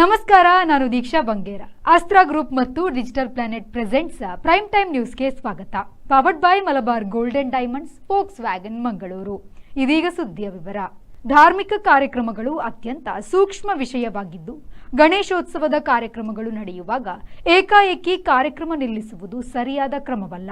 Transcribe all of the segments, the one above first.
ನಮಸ್ಕಾರ, ನಾನು ದೀಕ್ಷಾ ಬಂಗೇರ. ಆಸ್ತ್ರಾ ಗ್ರೂಪ್ ಮತ್ತು digital planet presents prime time ನ್ಯೂಸ್ಗೆ ಸ್ವಾಗತ. Powered by Malabar golden diamonds, forks wagon Mangaluru. ಇದೀಗ ಸುದ್ದಿಯ ವಿವರ. ಧಾರ್ಮಿಕ ಕಾರ್ಯಕ್ರಮಗಳು ಅತ್ಯಂತ ಸೂಕ್ಷ್ಮ ವಿಷಯವಾಗಿದ್ದು, ಗಣೇಶೋತ್ಸವದ ಕಾರ್ಯಕ್ರಮಗಳು ನಡೆಯುವಾಗ ಏಕಾಏಕಿ ಕಾರ್ಯಕ್ರಮ ನಿಲ್ಲಿಸುವುದು ಸರಿಯಾದ ಕ್ರಮವಲ್ಲ.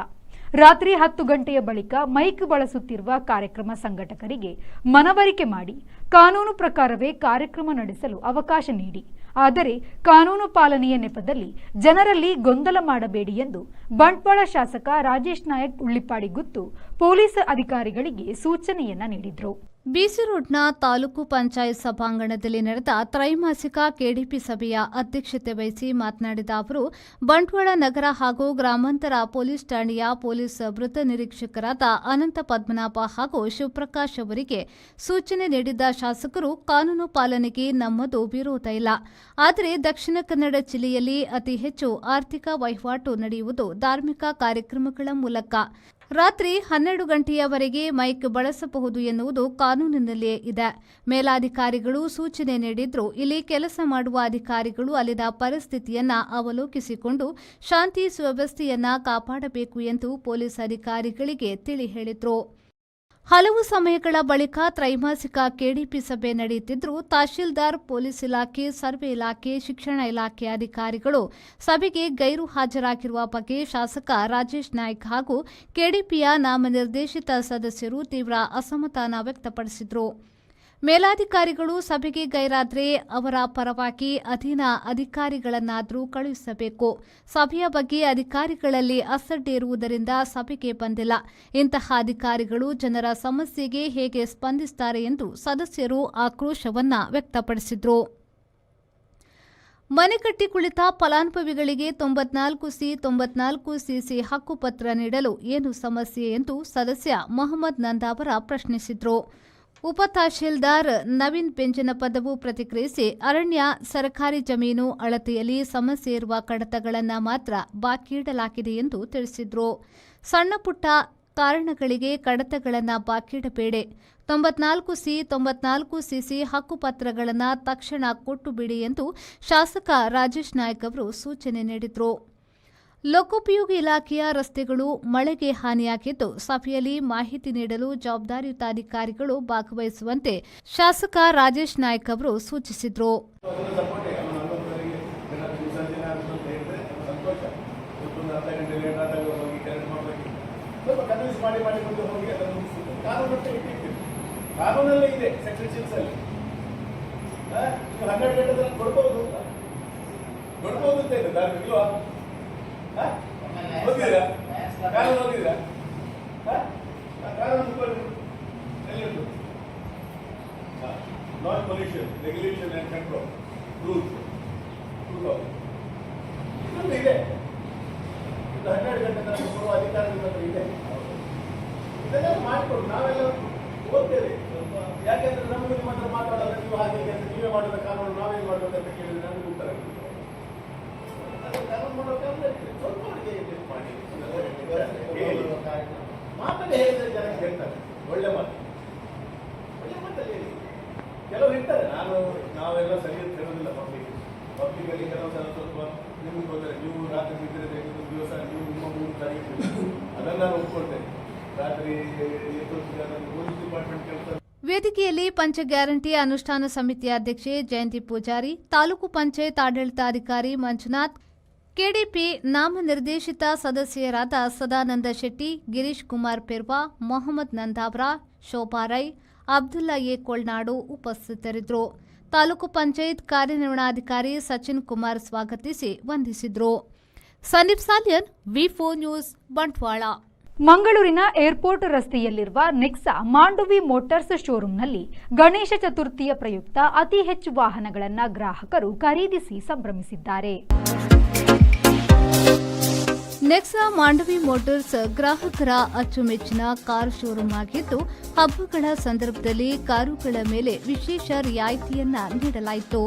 ರಾತ್ರಿ 10 ಗಂಟೆಯ ಬಳಿಕ ಮೈಕ್ ಬಳಸುತ್ತಿರುವ ಕಾರ್ಯಕ್ರಮ ಸಂಘಟಕರಿಗೆ ಮನವರಿಕೆ ಮಾಡಿ ಕಾನೂನು ಪ್ರಕಾರವೇ ಕಾರ್ಯಕ್ರಮ ನಡೆಸಲು ಅವಕಾಶ ನೀಡಿ. ಆದರೆ ಕಾನೂನು ಪಾಲನೆಯ ನೆಪದಲ್ಲಿ ಜನರಲ್ಲಿ ಗೊಂದಲ ಮಾಡಬೇಡಿ ಎಂದು ಬಂಟ್ವಾಳ ಶಾಸಕ ರಾಜೇಶ್ ನಾಯಕ್ ಉಳ್ಳಿಪಾಡಿ ಗುತ್ತು ಪೊಲೀಸ್ ಅಧಿಕಾರಿಗಳಿಗೆ ಸೂಚನೆಯನ್ನ ನೀಡಿದರು. ಬಿಸಿ ರೋಡ್ನ ತಾಲೂಕು ಪಂಚಾಯತ್ ಸಭಾಂಗಣದಲ್ಲಿ ನಡೆದ ತ್ರೈಮಾಸಿಕ ಕೆಡಿಪಿ ಸಭೆಯ ಅಧ್ಯಕ್ಷತೆ ವಹಿಸಿ ಮಾತನಾಡಿದ ಅವರು, ಬಂಟ್ವಾಳ ನಗರ ಹಾಗೂ ಗ್ರಾಮಾಂತರ ಪೊಲೀಸ್ ಠಾಣೆಯ ಪೊಲೀಸ್ ವೃತ್ತ ನಿರೀಕ್ಷಕರಾದ ಅನಂತ ಪದ್ಮನಾಭ ಹಾಗೂ ಶಿವಪ್ರಕಾಶ್ ಅವರಿಗೆ ಸೂಚನೆ ನೀಡಿದ್ದ ಶಾಸಕರು, ಕಾನೂನು ಪಾಲನೆಗೆ ನಮ್ಮದು ವಿರೋಧ ಇಲ್ಲ. ಆದರೆ ದಕ್ಷಿಣ ಕನ್ನಡ ಜಿಲ್ಲೆಯಲ್ಲಿ ಅತಿ ಹೆಚ್ಚು ಆರ್ಥಿಕ ವಹಿವಾಟು ನಡೆಯುವುದು ಧಾರ್ಮಿಕ ಕಾರ್ಯಕ್ರಮಗಳ ಮೂಲಕ. ರಾತ್ರಿ 12 ಗಂಟೆಯವರೆಗೆ ಮೈಕ್ ಬಳಸಬಹುದು ಎನ್ನುವುದು ಕಾನೂನಿನಲ್ಲಿಯೇ ಇದೆ. ಮೇಲಾಧಿಕಾರಿಗಳು ಸೂಚನೆ ನೀಡಿದ್ರು, ಇಲ್ಲಿ ಕೆಲಸ ಮಾಡುವ ಅಧಿಕಾರಿಗಳು ಅಲ್ಲಿನ ಪರಿಸ್ಥಿತಿಯನ್ನ ಅವಲೋಕಿಸಿಕೊಂಡು ಶಾಂತಿ ಸುವ್ಯವಸ್ಥೆಯನ್ನ ಕಾಪಾಡಬೇಕು ಎಂದು ಪೊಲೀಸ್ ಅಧಿಕಾರಿಗಳಿಗೆ ತಿಳಿ ಹೇಳಿದ್ರು. ಹಲವು ಸಮಯಗಳ ಬಳಿಕ ತ್ರೈಮಾಸಿಕ ಕೆಡಿಪಿ ಸಭೆ ನಡೆಯುತ್ತಿದ್ದರೂ ತಹಶೀಲ್ದಾರ್, ಪೊಲೀಸ್ ಇಲಾಖೆ, ಸರ್ವೆ ಇಲಾಖೆ, ಶಿಕ್ಷಣ ಇಲಾಖೆ ಅಧಿಕಾರಿಗಳು ಸಭೆಗೆ ಗೈರು ಹಾಜರಾಗಿರುವ ಬಗ್ಗೆ ಶಾಸಕ ರಾಜೇಶ್ ನಾಯ್ಕ್ ಹಾಗೂ ಕೆಡಿಪಿಯ ನಾಮನಿರ್ದೇಶಿತ ಸದಸ್ಯರು ತೀವ್ರ ಅಸಮಾಧಾನ ವ್ಯಕ್ತಪಡಿಸಿದರು. ಮೇಲಾಧಿಕಾರಿಗಳು ಸಭೆಗೆ ಗೈರಾದರೆ ಅವರ ಪರವಾಗಿ ಅಧೀನ ಅಧಿಕಾರಿಗಳನ್ನಾದರೂ ಕಳುಹಿಸಬೇಕು. ಸಭೆಯ ಬಗ್ಗೆ ಅಧಿಕಾರಿಗಳಲ್ಲಿ ಅಸಡ್ಡೆ ಇರುವುದರಿಂದ ಸಭೆಗೆ ಬಂದಿಲ್ಲ. ಇಂತಹ ಅಧಿಕಾರಿಗಳು ಜನರ ಸಮಸ್ಯೆಗೆ ಹೇಗೆ ಸ್ಪಂದಿಸುತ್ತಾರೆ ಎಂದು ಸದಸ್ಯರು ಆಕ್ರೋಶವನ್ನ ವ್ಯಕ್ತಪಡಿಸಿದರು. ಮನೆ ಕಟ್ಟಿ ಕುಳಿತ ಫಲಾನುಭವಿಗಳಿಗೆ 94C, 94CC ಹಕ್ಕುಪತ್ರ ನೀಡಲು ಏನು ಸಮಸ್ಯೆ ಎಂದು ಸದಸ್ಯ ಮೊಹಮ್ಮದ್ ನಂದಾವರ ಪ್ರಶ್ನಿಸಿದರು. ಉಪ ತಹಶೀಲ್ದಾರ್ ನವೀನ್ ಪೆಂಜನಪದವು ಪ್ರತಿಕ್ರಿಯಿಸಿ, ಅರಣ್ಯ, ಸರ್ಕಾರಿ ಜಮೀನು ಅಳತೆಯಲ್ಲಿ ಸಮಸ್ಯೆ ಇರುವ ಕಡತಗಳನ್ನು ಮಾತ್ರ ಬಾಕಿ ಇಡಲಾಗಿದೆ ಎಂದು ತಿಳಿಸಿದರು. ಸಣ್ಣಪುಟ್ಟ ಕಾರಣಗಳಿಗೆ ಕಡತಗಳನ್ನು ಬಾಕಿಯಿಡಬೇಡಿ. 94C, 94CC ಹಕ್ಕುಪತ್ರಗಳನ್ನು ತಕ್ಷಣ ಕೊಟ್ಟು ಬಿಡಿ ಎಂದು ಶಾಸಕ ರಾಜೇಶ್ ನಾಯ್ಕ್ ಅವರು ಸೂಚನೆ ನೀಡಿದರು. ಲೋಕೋಪಯೋಗಿ ಇಲಾಖೆಯ ರಸ್ತೆಗಳು ಮಳೆಗೆ ಹಾನಿಯಾಗಿದ್ದು, ಸಭೆಯಲ್ಲಿ ಮಾಹಿತಿ ನೀಡಲು ಜವಾಬ್ದಾರಿಯುತ ಅಧಿಕಾರಿಗಳು ಭಾಗವಹಿಸುವಂತೆ ಶಾಸಕ ರಾಜೇಶ್ ನಾಯ್ಕ್ ಅವರು ಸೂಚಿಸಿದರು. Not pollution, regulation and control rules. ಇದೊಂದು ಇದೆ. 12 ಗಂಟೆ ಕೊಡುವ ಅಧಿಕಾರಿಗಳ ಇದೆ. ಇದೆಲ್ಲ ಮಾಡಿಕೊಡು, ನಾವೆಲ್ಲ ಓದ್ತೇವೆ. ಯಾಕೆಂದ್ರೆ ನಮಗೆ ಮಾತ್ರ ಮಾತಾಡೋದು, ನೀವು ಹಾಗೆ ನೀವೇ ಮಾಡೋದ ಕಾನೂನು ನಾವೇನು ಮಾಡಬೇಕು ಅಂತ ಕೇಳಿದ್ರೆ ನಮಗೆ ಉತ್ತರ ಕಾನೂನು ಮಾಡೋಕೆ ಸ್ವಲ್ಪ ಮಾಡಿ ಮಾತಲ್ಲಿ ಹೇಳಿದ್ರೆ ಜನಕ್ಕೆ ಹೇಳ್ತಾರೆ. ಒಳ್ಳೆ ಮಾತಲ್ಲಿ ಕೆಲವರು ಇರ್ತಾರೆ, ನಾವೆಲ್ಲ ಸರಿಯಾಗಿ ಹೇಳೋದಿಲ್ಲ. ಪಬ್ಲಿಕಲ್ಲಿ ಕೆಲವು ಸಲ ಸ್ವಲ್ಪ ನಿಮ್ಗೆ ಗೊತ್ತಾರೆ, ನೀವು ರಾತ್ರಿ ಬಿದ್ದರೆ ದಿವಸ ನೀವು ನಿಮ್ಮ ಮೂರು ತಾರೀಕು ಅದನ್ನು ನಾನು ಒಪ್ಕೊಳ್ತೇನೆ. ರಾತ್ರಿ ಪೊಲೀಸ್ ಡಿಪಾರ್ಟ್ಮೆಂಟ್ ಕೆಲಸ. ವೇದಿಕೆಯಲ್ಲಿ ಪಂಚ ಗ್ಯಾರಂಟಿ ಅನುಷ್ಠಾನ ಸಮಿತಿಯ ಅಧ್ಯಕ್ಷೆ ಜಯಂತಿ ಪೂಜಾರಿ, ತಾಲೂಕು ಪಂಚಾಯತ್ ಆಡಳಿತಾಧಿಕಾರಿ ಮಂಜುನಾಥ್, ಕೆಡಿಪಿ ನಾಮನಿರ್ದೇಶಿತ ಸದಸ್ಯರಾದ ಸದಾನಂದ ಶೆಟ್ಟಿ, ಗಿರೀಶ್ ಕುಮಾರ್ ಪೆರ್ವಾ, ಮೊಹಮ್ಮದ್ ನಂದಾವ್ರ, ಶೋಭಾ ರೈ, ಅಬ್ದುಲ್ಲಾ ಎ ಕೊಳ್ನಾಡು ಉಪಸ್ಥಿತರಿದ್ದರು. ತಾಲೂಕು ಪಂಚಾಯತ್ ಕಾರ್ಯನಿರ್ವಹಣಾಧಿಕಾರಿ ಸಚಿನ್ ಕುಮಾರ್ ಸ್ವಾಗತಿಸಿ ವಂದಿಸಿದರು. ಸಂದೀಪ್ ಸಾಲಿಯನ್, ವಿ4 ನ್ಯೂಸ್, ಬಂಟ್ವಾಳ. ಮಂಗಳೂರಿನ ಏರ್ಪೋರ್ಟ್ ರಸ್ತೆಯಲ್ಲಿರುವ ನೆಕ್ಸಾ ಮಾಂಡವಿ ಮೋಟಾರ್ಸ್ ಶೋರೂಂನಲ್ಲಿ ಗಣೇಶ ಚತುರ್ಥಿಯ ಪ್ರಯುಕ್ತ ಅತಿ ಹೆಚ್ಚು ವಾಹನಗಳನ್ನು ಗ್ರಾಹಕರು ಖರೀದಿಸಿ ಸಂಭ್ರಮಿಸಿದ್ದಾರೆ. ನೆಕ್ಸಾ ಮಾಂಡವಿ ಮೋಟಾರ್ಸ್ ಗ್ರಾಹಕರ ಅಚ್ಚುಮೆಚ್ಚಿನ ಕಾರು ಶೋರೂಮ್ ಆಗಿದ್ದು, ಹಬ್ಬಗಳ ಸಂದರ್ಭದಲ್ಲಿ ಕಾರುಗಳ ಮೇಲೆ ವಿಶೇಷ ರಿಯಾಯಿತಿಯನ್ನ ನೀಡಲಾಯಿತು.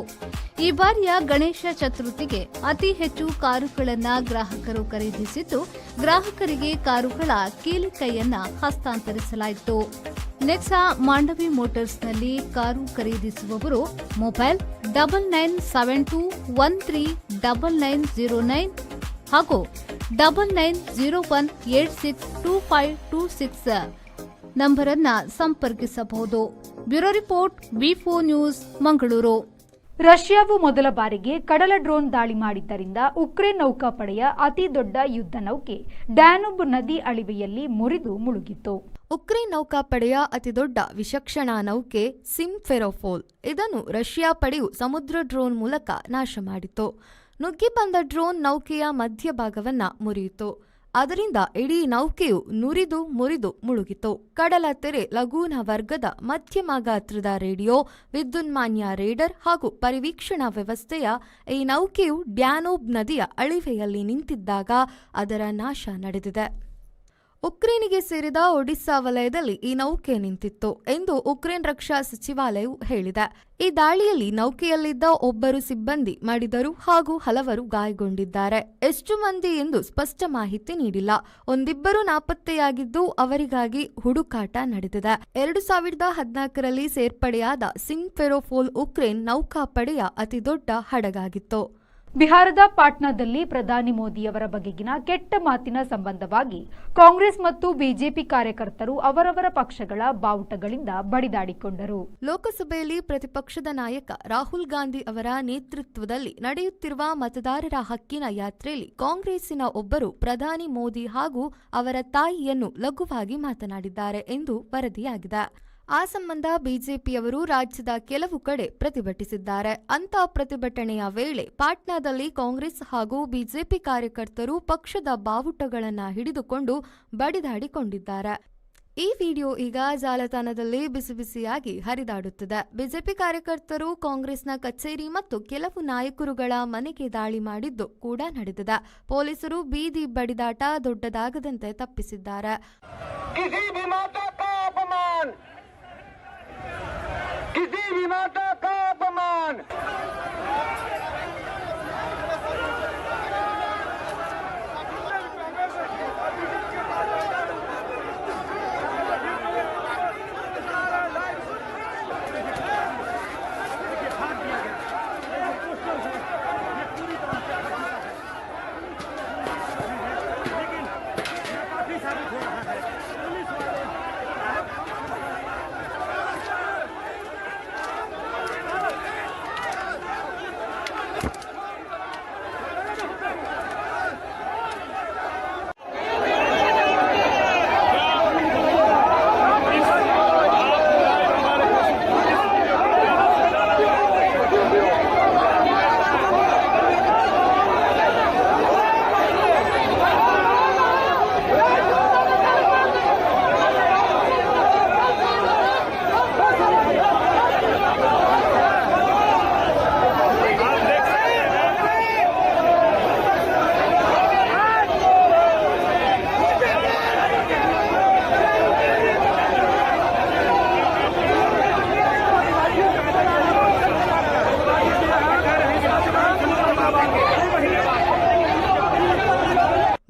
ಈ ಬಾರಿಯ ಗಣೇಶ ಚತುರ್ಥಿಗೆ ಅತಿ ಹೆಚ್ಚು ಕಾರುಗಳನ್ನು ಗ್ರಾಹಕರು ಖರೀದಿಸಿದ್ದು, ಗ್ರಾಹಕರಿಗೆ ಕಾರುಗಳ ಕೀಲಿಕೈಯನ್ನ ಹಸ್ತಾಂತರಿಸಲಾಯಿತು. ನೆಕ್ಸಾ ಮಾಂಡವಿ ಮೋಟಾರ್ಸ್ನಲ್ಲಿ ಕಾರು ಖರೀದಿಸುವವರು ಮೊಬೈಲ್ 9972139909 ಹಾಗೂ 9901862526 ನಂಬರ್ ಅನ್ನು ಸಂಪರ್ಕಿಸಬಹುದು. ಬ್ಯೂರೋ ರಿಪೋರ್ಟ್ ವಿ4 ನ್ಯೂಸ್ ಮಂಗಳೂರು. ರಷ್ಯಾವು ಮೊದಲ ಬಾರಿಗೆ ಕಡಲ ಡ್ರೋನ್ ದಾಳಿ ಮಾಡಿದ್ದರಿಂದ ಉಕ್ರೇನ್ ನೌಕಾಪಡೆಯ ಅತಿ ದೊಡ್ಡ ಯುದ್ಧ ನೌಕೆ ಡ್ಯಾನುಬ್ ನದಿ ಅಳಿವೆಯಲ್ಲಿ ಮುರಿದು ಮುಳುಗಿತು. ಉಕ್ರೇನ್ ನೌಕಾಪಡೆಯ ಅತಿದೊಡ್ಡ ವಿಚಕ್ಷಣಾ ನೌಕೆ ಸಿಮ್ಫೆರೋಪೋಲ್ ಇದನ್ನು ರಷ್ಯಾ ಪಡೆಯು ಸಮುದ್ರ ಡ್ರೋನ್ ಮೂಲಕ ನಾಶ ಮಾಡಿತು. ನುಗ್ಗಿ ಬಂದ ಡ್ರೋನ್ ನೌಕೆಯ ಮಧ್ಯಭಾಗವನ್ನ ಮುರಿಯಿತು. ಅದರಿಂದ ಇಡೀ ನೌಕೆಯು ನುರಿದು ಮುರಿದು ಮುಳುಗಿತು. ಕಡಲ ತೆರೆ ಲಗೂನ ವರ್ಗದ ಮಧ್ಯಮ ಗಾತ್ರದ ರೇಡಿಯೋ, ವಿದ್ಯುನ್ಮಾನ್ಯ ರೇಡರ್ ಹಾಗೂ ಪರಿವೀಕ್ಷಣಾ ವ್ಯವಸ್ಥೆಯ ಈ ನೌಕೆಯು ಡ್ಯಾನೂಬ್ ನದಿಯ ಅಳಿವೆಯಲ್ಲಿ ನಿಂತಿದ್ದಾಗ ಅದರ ನಾಶ ನಡೆದಿದೆ. ಉಕ್ರೇನಿಗೆ ಸೇರಿದ ಒಡಿಸ್ಸಾ ವಲಯದಲ್ಲಿ ಈ ನೌಕೆ ನಿಂತಿತ್ತು ಎಂದು ಉಕ್ರೇನ್ ರಕ್ಷಾ ಸಚಿವಾಲಯವು ಹೇಳಿದೆ. ಈ ದಾಳಿಯಲ್ಲಿ ನೌಕೆಯಲ್ಲಿದ್ದ ಒಬ್ಬರು ಸಿಬ್ಬಂದಿ ಮಡಿದರು ಹಾಗೂ ಹಲವರು ಗಾಯಗೊಂಡಿದ್ದಾರೆ. ಎಷ್ಟು ಮಂದಿ ಎಂದು ಸ್ಪಷ್ಟ ಮಾಹಿತಿ ನೀಡಿಲ್ಲ. ಒಂದಿಬ್ಬರು ನಾಪತ್ತೆಯಾಗಿದ್ದು ಅವರಿಗಾಗಿ ಹುಡುಕಾಟ ನಡೆದಿದೆ. 2014ರಲ್ಲಿ ಸೇರ್ಪಡೆಯಾದ ಸಿಮ್ಫೆರೋಪೋಲ್ ಉಕ್ರೇನ್ ನೌಕಾಪಡೆಯ ಅತಿದೊಡ್ಡ ಹಡಗಾಗಿತ್ತು. ಬಿಹಾರದ ಪಾಟ್ನಾದಲ್ಲಿ ಪ್ರಧಾನಿ ಮೋದಿಯವರ ಬಗೆಗಿನ ಕೆಟ್ಟ ಮಾತಿನ ಸಂಬಂಧವಾಗಿ ಕಾಂಗ್ರೆಸ್ ಮತ್ತು ಬಿಜೆಪಿ ಕಾರ್ಯಕರ್ತರು ಅವರವರ ಪಕ್ಷಗಳ ಬಾವುಟಗಳಿಂದ ಬಡಿದಾಡಿಕೊಂಡರು. ಲೋಕಸಭೆಯಲ್ಲಿ ಪ್ರತಿಪಕ್ಷದ ನಾಯಕ ರಾಹುಲ್ ಗಾಂಧಿ ಅವರ ನೇತೃತ್ವದಲ್ಲಿ ನಡೆಯುತ್ತಿರುವ ಮತದಾರರ ಹಕ್ಕಿನ ಯಾತ್ರೆಯಲ್ಲಿ ಕಾಂಗ್ರೆಸ್ಸಿನ ಒಬ್ಬರು ಪ್ರಧಾನಿ ಮೋದಿ ಹಾಗೂ ಅವರ ತಾಯಿಯನ್ನು ಲಘುವಾಗಿ ಮಾತನಾಡಿದ್ದಾರೆ ಎಂದು ವರದಿಯಾಗಿದೆ. ಆ ಸಂಬಂಧ ಬಿಜೆಪಿಯವರು ರಾಜ್ಯದ ಕೆಲವು ಕಡೆ ಪ್ರತಿಭಟಿಸಿದ್ದಾರೆ. ಅಂತ ಪ್ರತಿಭಟನೆಯ ವೇಳೆ ಪಾಟ್ನಾದಲ್ಲಿ ಕಾಂಗ್ರೆಸ್ ಹಾಗೂ ಬಿಜೆಪಿ ಕಾರ್ಯಕರ್ತರು ಪಕ್ಷದ ಬಾವುಟಗಳನ್ನು ಹಿಡಿದುಕೊಂಡು ಬಡಿದಾಡಿಕೊಂಡಿದ್ದಾರೆ. ಈ ವಿಡಿಯೋ ಈಗ ಜಾಲತಾಣದಲ್ಲಿ ಬಿಸಿಬಿಸಿಯಾಗಿ ಹರಿದಾಡುತ್ತಿದೆ. ಬಿಜೆಪಿ ಕಾರ್ಯಕರ್ತರು ಕಾಂಗ್ರೆಸ್ನ ಕಚೇರಿ ಮತ್ತು ಕೆಲವು ನಾಯಕರುಗಳ ಮನೆಗೆ ದಾಳಿ ಮಾಡಿದ್ದು ಕೂಡ ನಡೆದಿದೆ. ಪೊಲೀಸರು ಬೀದಿ ಬಡಿದಾಟ ದೊಡ್ಡದಾಗದಂತೆ ತಪ್ಪಿಸಿದ್ದಾರೆ. किसी भी माता का अपमान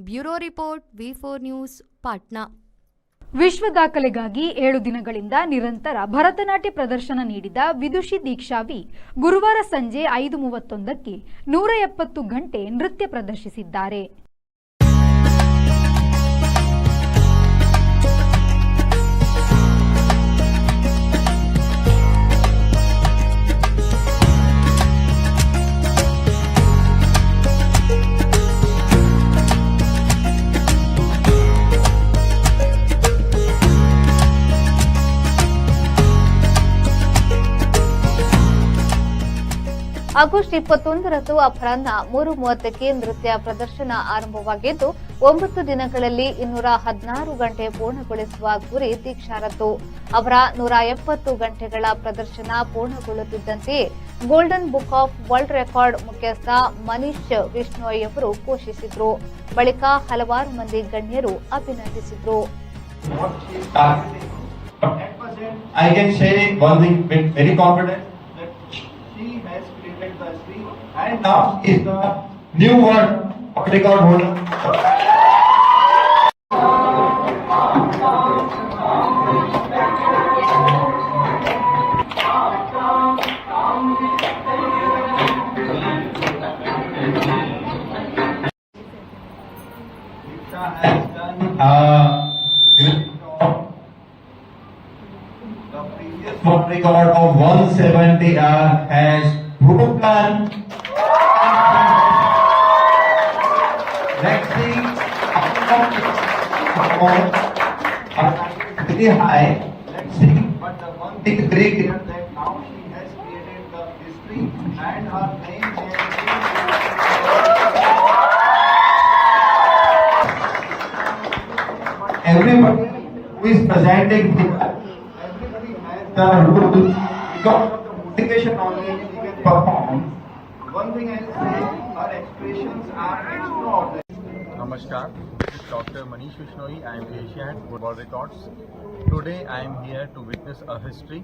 ಬ್ಯೂರೋ ರಿಪೋರ್ಟ್ ವಿ4 ನ್ಯೂಸ್ ಪಾಟ್ನಾ. ವಿಶ್ವ ದಾಖಲೆಗಾಗಿ 7 ದಿನಗಳಿಂದ ನಿರಂತರ ಭರತನಾಟ್ಯ ಪ್ರದರ್ಶನ ನೀಡಿದ ವಿದುಷಿ ದೀಕ್ಷಾ ವಿ ಗುರುವಾರ ಸಂಜೆ 5:31ಕ್ಕೆ 170 ಗಂಟೆ ನೃತ್ಯ ಪ್ರದರ್ಶಿಸಿದ್ದಾರೆ. ಆಗಸ್ಟ್ 21ರಂದು ಅಪರಾಹ್ನ 3:30ಕ್ಕೆ ನೃತ್ಯ ಪ್ರದರ್ಶನ ಆರಂಭವಾಗಿದ್ದು 9 ದಿನಗಳಲ್ಲಿ 216 ಗಂಟೆ ಪೂರ್ಣಗೊಳಿಸುವ ಗುರಿ ದೀಕ್ಷಾರದ್ದು. ಅವರ 170 ಗಂಟೆಗಳ ಪ್ರದರ್ಶನ ಪೂರ್ಣಗೊಳ್ಳುತ್ತಿದ್ದಂತೆಯೇ golden book of world record ಮುಖ್ಯಸ್ಥ ಮನೀಶ್ ವಿಷ್ಣೋಯ್ ಅವರು ಘೋಷಿಸಿದ್ರು. ಬಳಿಕ ಹಲವಾರು ಮಂದಿ ಗಣ್ಯರು ಅಭಿನಂದಿಸಿದ್ರು. What she is targeting. But at present, I can say one thing with very confident that she has created the history and now is the new world record holder. Diksha has done great job. The previous world record of 170 hours has broken. Let's see, very high. Let's see, but the one thing is very clear that now she has created the history and her name has everybody who is presenting here, everybody has the rule because of the motivation only she can perform. One thing I will say, her expressions are extraordinary. Namaskar, this is Dr. Manish Vishnoi. I am Asia Head World Records. Today I am here to witness a history